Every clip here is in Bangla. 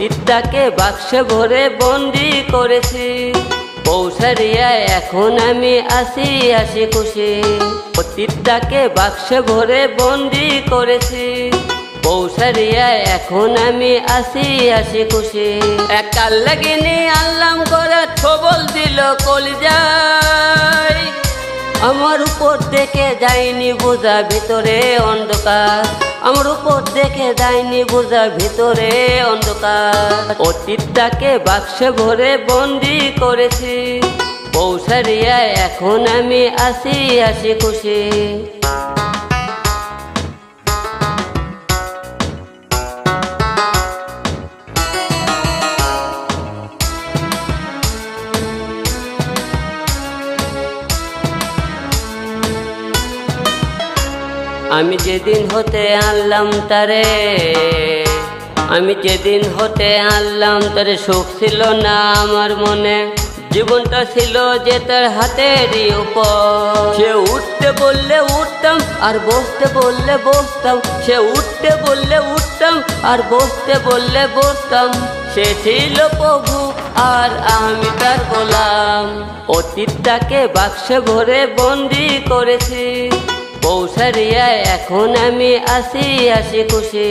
অতীতটাকে বাক্সে ভরে বন্দি করেছি, পৌঁছারিয়া এখন আমি আসি আসি খুশি। অতীতটাকে বাক্সে ভরে বন্দি করেছি, পৌঁছারিয়া এখন আমি আসি আসি খুশি। এক কাল লাগিনি আল্লাম করে ছবল দিল কলিজায়, আমার উপর দেখে যায়নি বোঝা ভিতরে অন্ধকার, আমার উপর দেখে যায়নি বোঝা ভিতরে অন্ধকার। অতীতটাকে বাক্সে ভরে বন্দি করেছি, পৌঁছারিয়া এখন আমি আসি আসি খুশি। আমি যেদিন হতে আনলাম তারে, আমি যেদিন হতে আনলাম তারে, সুখ ছিল না আমার মনে, জীবনটা ছিল যে তার হাতেরই উপর। সে উঠতে বললে উঠতাম আর বসতে বললে বসতাম, সে উঠতে বললে উঠতাম আর বসতে বললে বসতাম। সে ছিল প্রভু আর আমি তার গোলাম। অতীতটাকে বাক্সে ভরে বন্দি করেছি, পৌঁছারিয়া এখন আমি আসি আসি খুশি।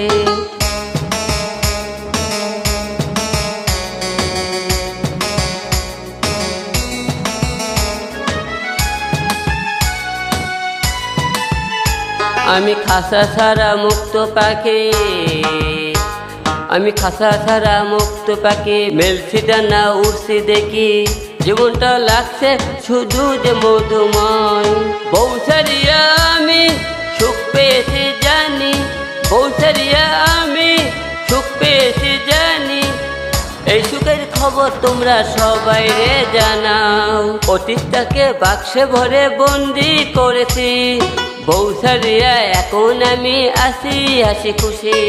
আমি খাসা ছাড়া মুক্ত পাখি, আমি খাসা ছাড়া মুক্ত পাখি, মেলছি ডানা উড়ছি দেখি, জীবনটা লাগছে শুধু যে মধুময়। পৌঁছারিয়া আমি সুখ পেয়েছি জানি, পৌঁছারিয়া আমি সুখ পেয়েছি জানি, এই সুখের খবর তোমরা সবাই রে জানাও। অতীতটাকে বাক্সে ভরে বন্দি করেছি, পৌঁছারিয়া এখন আমি আসি আসি খুশি।